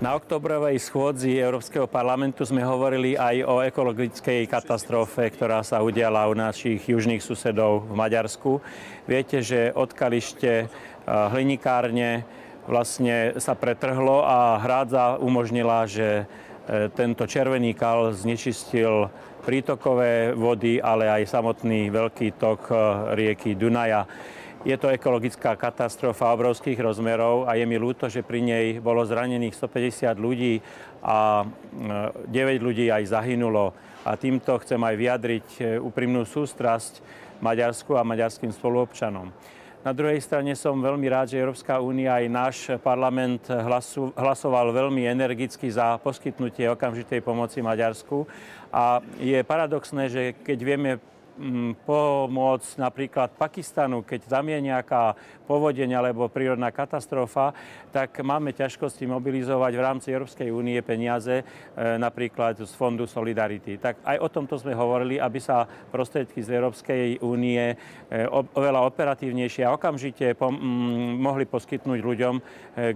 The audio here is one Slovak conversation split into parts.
Na októbrovej schôdzi Európskeho parlamentu sme hovorili aj o ekologickej katastrofe, ktorá sa udiala u našich južných susedov v Maďarsku. Viete, že odkalište hlinikárne vlastne sa pretrhlo a hrádza umožnila, že tento červený kal znečistil prítokové vody, ale aj samotný veľký tok rieky Dunaja. Je to ekologická katastrofa obrovských rozmerov a je mi ľúto, že pri nej bolo zranených 150 ľudí a 9 ľudí aj zahynulo. A týmto chcem aj vyjadriť úprimnú sústrasť Maďarsku a maďarským spoluobčanom. Na druhej strane som veľmi rád, že Európska únia aj náš parlament hlasoval veľmi energicky za poskytnutie okamžitej pomoci Maďarsku. A je paradoxné, že keď vieme pomôcť napríklad Pakistanu, keď tam je nejaká povodeň alebo prírodná katastrofa, tak máme ťažkosti mobilizovať v rámci Európskej únie peniaze, napríklad z Fondu Solidarity. Tak aj o tomto sme hovorili, aby sa prostriedky z Európskej únie oveľa operatívnejšie a okamžite mohli poskytnúť ľuďom,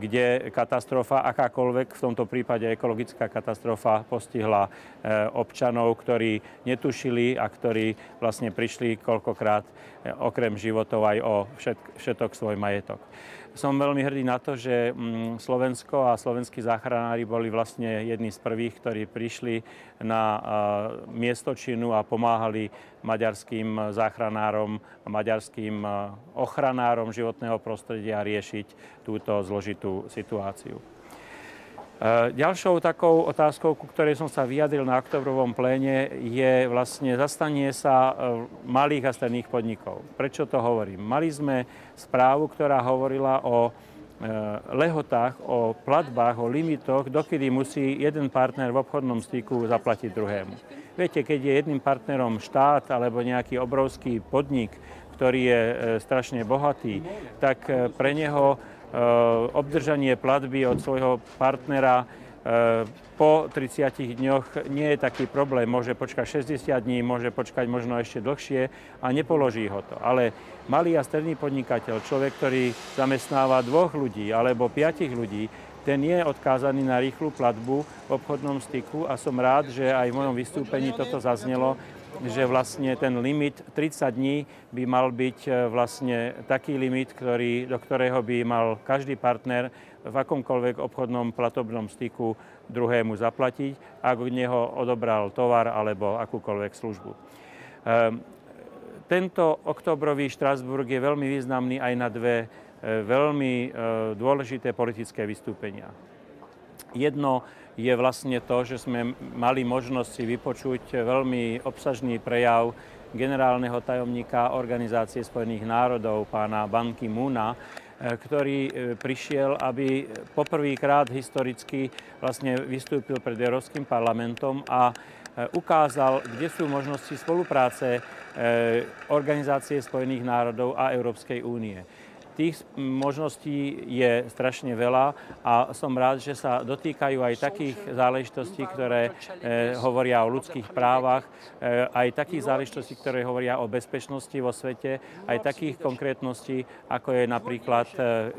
kde katastrofa, akákoľvek, v tomto prípade ekologická katastrofa, postihla občanov, ktorí netušili a ktorí vlastne prišli koľkokrát okrem životov aj o všetok svoj majetok. Som veľmi hrdý na to, že Slovensko a slovenskí záchranári boli vlastne jedni z prvých, ktorí prišli na miesto činu a pomáhali maďarským záchranárom a maďarským ochranárom životného prostredia riešiť túto zložitú situáciu. Ďalšou takou otázkou, ku ktorej som sa vyjadril na októbrovom pléne, je vlastne zastanie sa malých a stredných podnikov. Prečo to hovorím? Mali sme správu, ktorá hovorila o lehotách, o platbách, o limitoch, dokedy musí jeden partner v obchodnom styku zaplatiť druhému. Viete, keď je jedným partnerom štát alebo nejaký obrovský podnik, ktorý je strašne bohatý, tak pre neho obdržanie platby od svojho partnera po 30 dňoch nie je taký problém. Môže počkať 60 dní, môže počkať možno ešte dlhšie a nepoloží ho to. Ale malý a stredný podnikateľ, človek, ktorý zamestnáva 2 ľudí alebo 5 ľudí, ten je odkázaný na rýchlu platbu v obchodnom styku a som rád, že aj v mojom vystúpení toto zaznelo, že vlastne ten limit 30 dní by mal byť vlastne taký limit, do ktorého by mal každý partner v akomkoľvek obchodnom platobnom styku druhému zaplatiť, ak od neho odobral tovar alebo akúkoľvek službu. Tento októbrový Štrasburg je veľmi významný aj na 2 veľmi dôležité politické vystúpenia. Jedno je vlastne to, že sme mali možnosť si vypočuť veľmi obsažný prejav generálneho tajomníka Organizácie spojených národov, pána Ban Ki-moona, ktorý prišiel, aby poprvýkrát historicky vlastne vystúpil pred Európskym parlamentom a ukázal, kde sú možnosti spolupráce Organizácie spojených národov a Európskej únie. Tých možností je strašne veľa a som rád, že sa dotýkajú aj takých záležitostí, ktoré hovoria o ľudských právach, aj takých záležitostí, ktoré hovoria o bezpečnosti vo svete, aj takých konkrétností, ako je napríklad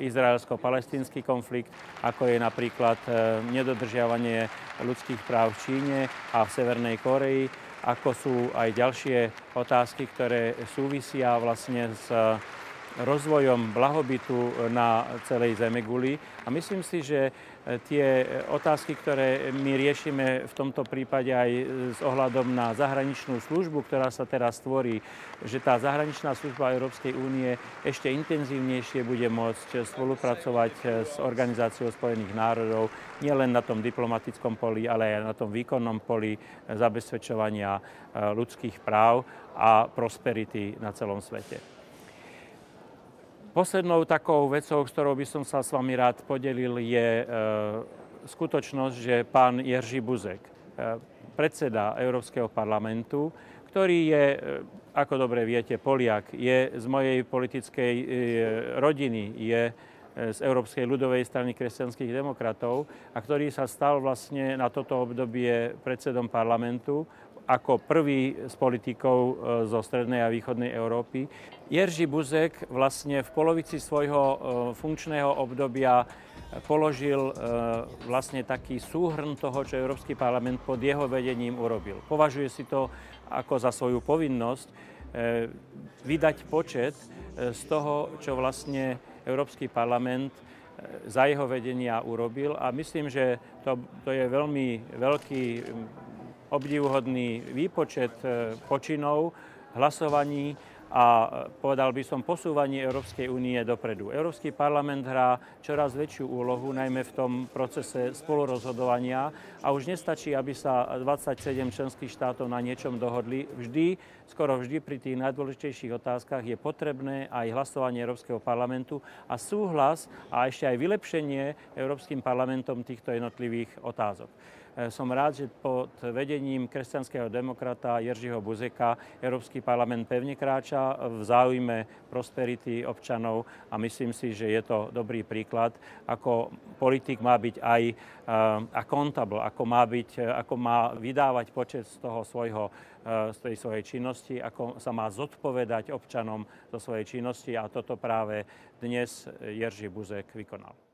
izraelsko-palestínsky konflikt, ako je napríklad nedodržiavanie ľudských práv v Číne a v Severnej Kórei, ako sú aj ďalšie otázky, ktoré súvisia vlastne s rozvojom blahobytu na celej zemeguli. A myslím si, že tie otázky, ktoré my riešime v tomto prípade aj s ohľadom na zahraničnú službu, ktorá sa teraz tvorí, že tá zahraničná služba Európskej únie ešte intenzívnejšie bude môcť spolupracovať s Organizáciou spojených národov, nielen na tom diplomatickom poli, ale aj na tom výkonnom poli zabezpečovania ľudských práv a prosperity na celom svete. Poslednou takou vecou, s ktorou by som sa s vami rád podelil, je skutočnosť, že pán Jerzy Buzek, predseda Európskeho parlamentu, ktorý je, ako dobre viete, Poliak, je z mojej politickej rodiny, je z Európskej ľudovej strany kresťanských demokratov a ktorý sa stal vlastne na toto obdobie predsedom parlamentu ako prvý z politikov zo strednej a východnej Európy. Jerzy Buzek vlastne v polovici svojho funkčného obdobia položil vlastne taký súhrn toho, čo Európsky parlament pod jeho vedením urobil. Považuje si to ako za svoju povinnosť vydať počet z toho, čo vlastne Európsky parlament za jeho vedenia urobil a myslím, že to je veľmi veľký obdivuhodný výpočet počinov, hlasovaní a povedal by som posúvanie Európskej únie dopredu. Európsky parlament hrá čoraz väčšiu úlohu, najmä v tom procese spolurozhodovania a už nestačí, aby sa 27 členských štátov na niečom dohodli. Skoro vždy pri tých najdôležitejších otázkach je potrebné aj hlasovanie Európskeho parlamentu a súhlas a ešte aj vylepšenie Európskym parlamentom týchto jednotlivých otázok. Som rád, že pod vedením kresťanského demokrata Jerzyho Buzeka Európsky parlament pevne kráča v záujme prosperity občanov a myslím si, že je to dobrý príklad, ako politik má byť aj accountable, ako má vydávať počet z tej svojej činnosti, ako sa má zodpovedať občanom zo svojej činnosti a toto práve dnes Jerzy Buzek vykonal.